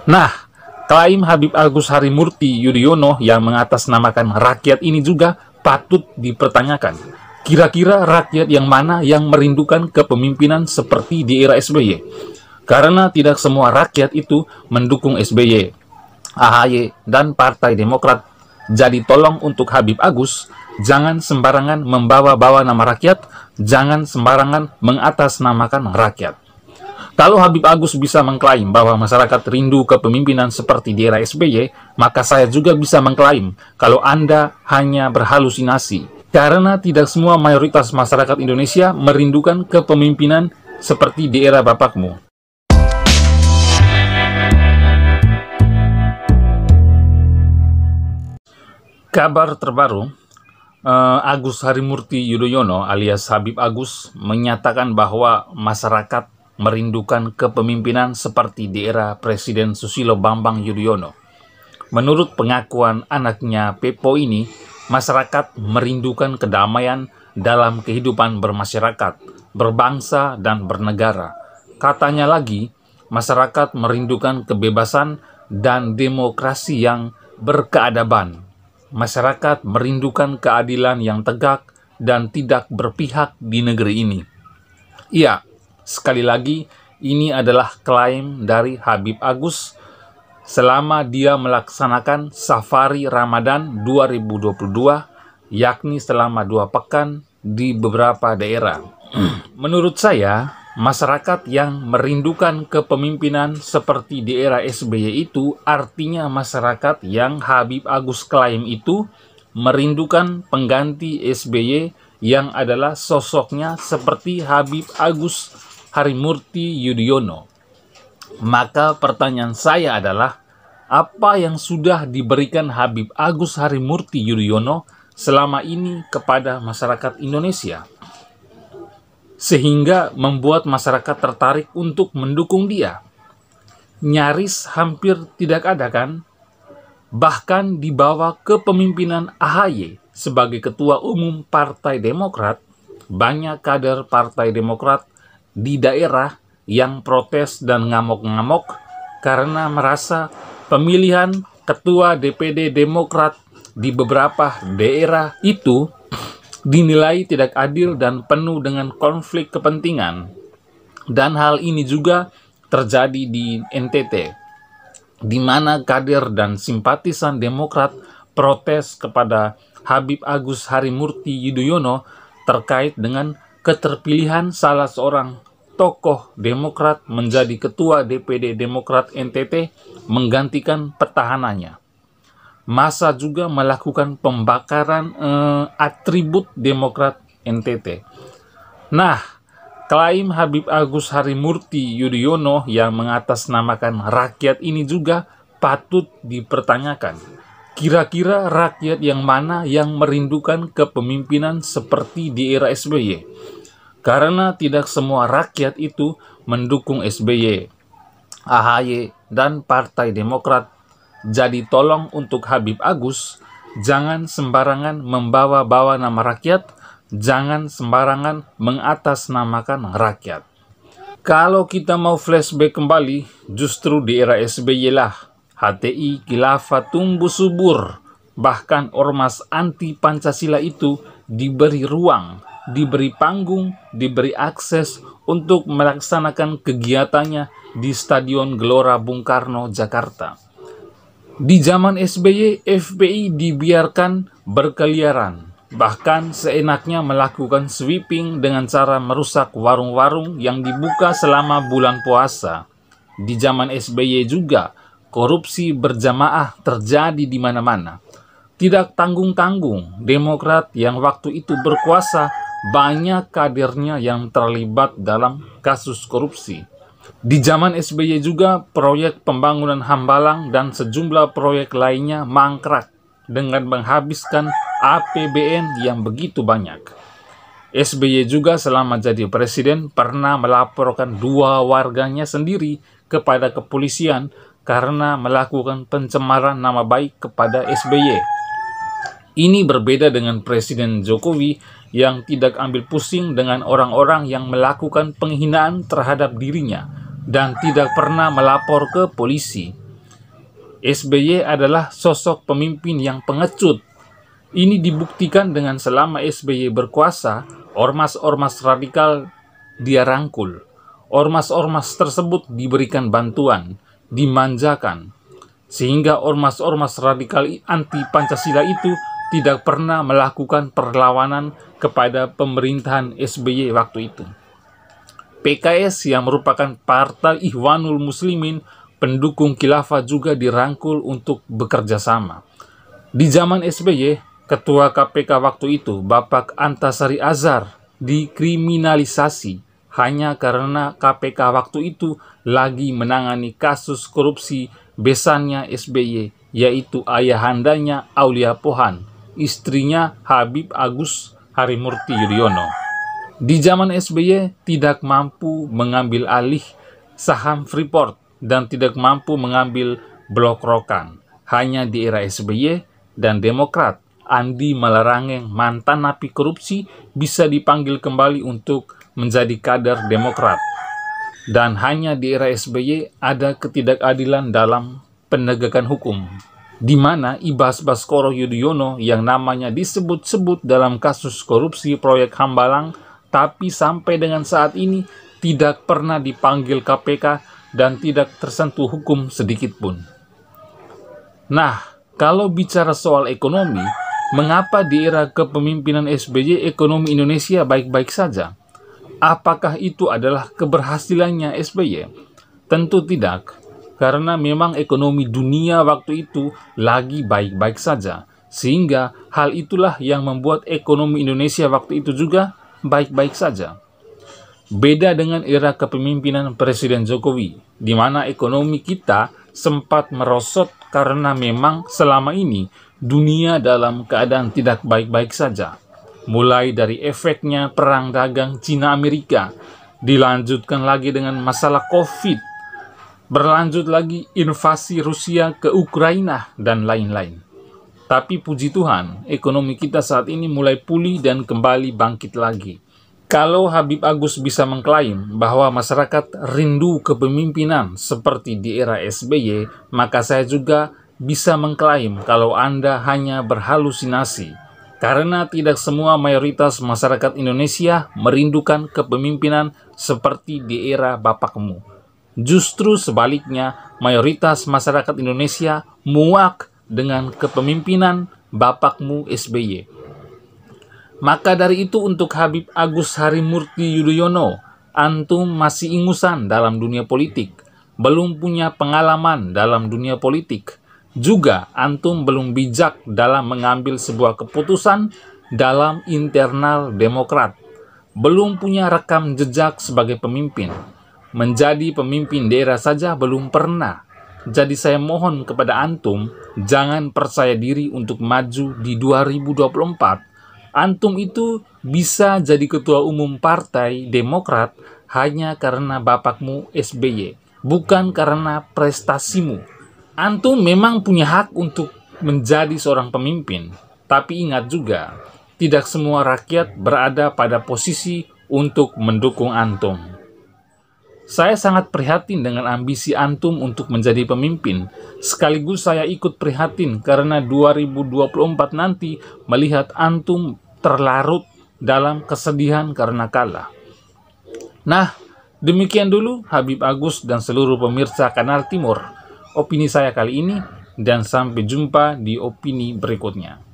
Nah, klaim Habib Agus Harimurti Yudhoyono yang mengatasnamakan rakyat ini juga patut dipertanyakan. Kira-kira rakyat yang mana yang merindukan kepemimpinan seperti di era SBY? Karena tidak semua rakyat itu mendukung SBY, AHY, dan Partai Demokrat. Jadi tolong untuk Habib Agus, jangan sembarangan membawa-bawa nama rakyat, jangan sembarangan mengatasnamakan rakyat. Kalau Habib Agus bisa mengklaim bahwa masyarakat rindu kepemimpinan seperti di era SBY, maka saya juga bisa mengklaim kalau Anda hanya berhalusinasi. Karena tidak semua mayoritas masyarakat Indonesia merindukan kepemimpinan seperti di era bapakmu. Kabar terbaru, Agus Harimurti Yudhoyono alias Habib Agus menyatakan bahwa masyarakat merindukan kepemimpinan seperti di era Presiden Susilo Bambang Yudhoyono. Menurut pengakuan anaknya Pepo ini, masyarakat merindukan kedamaian dalam kehidupan bermasyarakat, berbangsa, dan bernegara. Katanya lagi, masyarakat merindukan kebebasan dan demokrasi yang berkeadaban. Masyarakat merindukan keadilan yang tegak dan tidak berpihak di negeri ini. Iya, sekali lagi, ini adalah klaim dari Habib Agus selama dia melaksanakan Safari Ramadan 2022, yakni selama 2 pekan di beberapa daerah. Menurut saya, masyarakat yang merindukan kepemimpinan seperti di era SBY itu artinya masyarakat yang Habib Agus klaim itu merindukan pengganti SBY yang adalah sosoknya seperti Habib Agus Harimurti Yudhoyono. Maka pertanyaan saya adalah, apa yang sudah diberikan Habib Agus Harimurti Yudhoyono selama ini kepada masyarakat Indonesia, sehingga membuat masyarakat tertarik untuk mendukung dia? Nyaris hampir tidak ada kan? Bahkan di bawah kepemimpinan AHY sebagai Ketua Umum Partai Demokrat, banyak kader Partai Demokrat di daerah yang protes dan ngamuk-ngamuk karena merasa pemilihan Ketua DPD Demokrat di beberapa daerah itu dinilai tidak adil dan penuh dengan konflik kepentingan. Dan hal ini juga terjadi di NTT, di mana kader dan simpatisan Demokrat protes kepada Habib Agus Harimurti Yudhoyono terkait dengan keterpilihan salah seorang tokoh Demokrat menjadi Ketua DPD Demokrat NTT menggantikan petahananya. Masa juga melakukan pembakaran atribut Demokrat NTT. Nah, klaim Habib Agus Harimurti Yudhoyono yang mengatasnamakan rakyat ini juga patut dipertanyakan. Kira-kira rakyat yang mana yang merindukan kepemimpinan seperti di era SBY? Karena tidak semua rakyat itu mendukung SBY, AHY, dan Partai Demokrat. Jadi tolong untuk Habib Agus, jangan sembarangan membawa-bawa nama rakyat, jangan sembarangan mengatasnamakan rakyat. Kalau kita mau flashback kembali, justru di era SBY lah HTI Khilafah tumbuh subur. Bahkan ormas anti Pancasila itu diberi ruang, diberi panggung, diberi akses untuk melaksanakan kegiatannya di Stadion Gelora Bung Karno, Jakarta. Di zaman SBY, FPI dibiarkan berkeliaran, bahkan seenaknya melakukan sweeping dengan cara merusak warung-warung yang dibuka selama bulan puasa. Di zaman SBY juga, korupsi berjamaah terjadi di mana-mana. Tidak tanggung-tanggung, Demokrat yang waktu itu berkuasa, banyak kadernya yang terlibat dalam kasus korupsi. Di zaman SBY juga, proyek pembangunan Hambalang dan sejumlah proyek lainnya mangkrak dengan menghabiskan APBN yang begitu banyak. SBY juga selama jadi presiden pernah melaporkan 2 warganya sendiri kepada kepolisian karena melakukan pencemaran nama baik kepada SBY. Ini berbeda dengan Presiden Jokowi yang tidak ambil pusing dengan orang-orang yang melakukan penghinaan terhadap dirinya dan tidak pernah melapor ke polisi. SBY adalah sosok pemimpin yang pengecut. Ini dibuktikan dengan selama SBY berkuasa, ormas-ormas radikal dia rangkul. Ormas-ormas tersebut diberikan bantuan, dimanjakan, sehingga ormas-ormas radikal anti-Pancasila itu tidak pernah melakukan perlawanan kepada pemerintahan SBY waktu itu. PKS yang merupakan Partai Ikhwanul Muslimin, pendukung khilafah juga dirangkul untuk bekerja sama. Di zaman SBY, Ketua KPK waktu itu, Bapak Antasari Azhar, dikriminalisasi hanya karena KPK waktu itu lagi menangani kasus korupsi besannya SBY, yaitu ayahandanya Aulia Pohan, istrinya Habib Agus Harimurti Yudhoyono. Di zaman SBY tidak mampu mengambil alih saham Freeport dan tidak mampu mengambil Blok Rokan. Hanya di era SBY dan Demokrat, Andi Malarangeng, mantan napi korupsi, bisa dipanggil kembali untuk menjadi kader Demokrat. Dan hanya di era SBY ada ketidakadilan dalam penegakan hukum, di mana Ibas Baskoro Yudhoyono yang namanya disebut-sebut dalam kasus korupsi proyek Hambalang, tapi sampai dengan saat ini tidak pernah dipanggil KPK dan tidak tersentuh hukum sedikit pun. Nah, kalau bicara soal ekonomi, mengapa di era kepemimpinan SBY ekonomi Indonesia baik-baik saja? Apakah itu adalah keberhasilannya SBY? Tentu tidak, karena memang ekonomi dunia waktu itu lagi baik-baik saja, sehingga hal itulah yang membuat ekonomi Indonesia waktu itu juga baik-baik saja. Beda dengan era kepemimpinan Presiden Jokowi, di mana ekonomi kita sempat merosot karena memang selama ini dunia dalam keadaan tidak baik-baik saja. Mulai dari efeknya perang dagang Cina-Amerika, dilanjutkan lagi dengan masalah COVID, berlanjut lagi invasi Rusia ke Ukraina, dan lain-lain. Tapi puji Tuhan, ekonomi kita saat ini mulai pulih dan kembali bangkit lagi. Kalau Habib Agus bisa mengklaim bahwa masyarakat rindu kepemimpinan seperti di era SBY, maka saya juga bisa mengklaim kalau Anda hanya berhalusinasi. Karena tidak semua mayoritas masyarakat Indonesia merindukan kepemimpinan seperti di era bapakmu. Justru sebaliknya, mayoritas masyarakat Indonesia muak dengan kepemimpinan bapakmu SBY. Maka dari itu untuk Habib Agus Harimurti Yudhoyono, antum masih ingusan dalam dunia politik, belum punya pengalaman dalam dunia politik. Juga antum belum bijak dalam mengambil sebuah keputusan dalam internal Demokrat. Belum punya rekam jejak sebagai pemimpin. Menjadi pemimpin daerah saja belum pernah. Jadi saya mohon kepada antum, jangan percaya diri untuk maju di 2024. Antum itu bisa jadi ketua umum partai Demokrat hanya karena bapakmu SBY, bukan karena prestasimu. Antum memang punya hak untuk menjadi seorang pemimpin, tapi ingat juga, tidak semua rakyat berada pada posisi untuk mendukung antum. Saya sangat prihatin dengan ambisi antum untuk menjadi pemimpin, sekaligus saya ikut prihatin karena 2024 nanti melihat antum terlarut dalam kesedihan karena kalah. Nah, demikian dulu Habib Agus dan seluruh pemirsa Kanal Timur opini saya kali ini, dan sampai jumpa di opini berikutnya.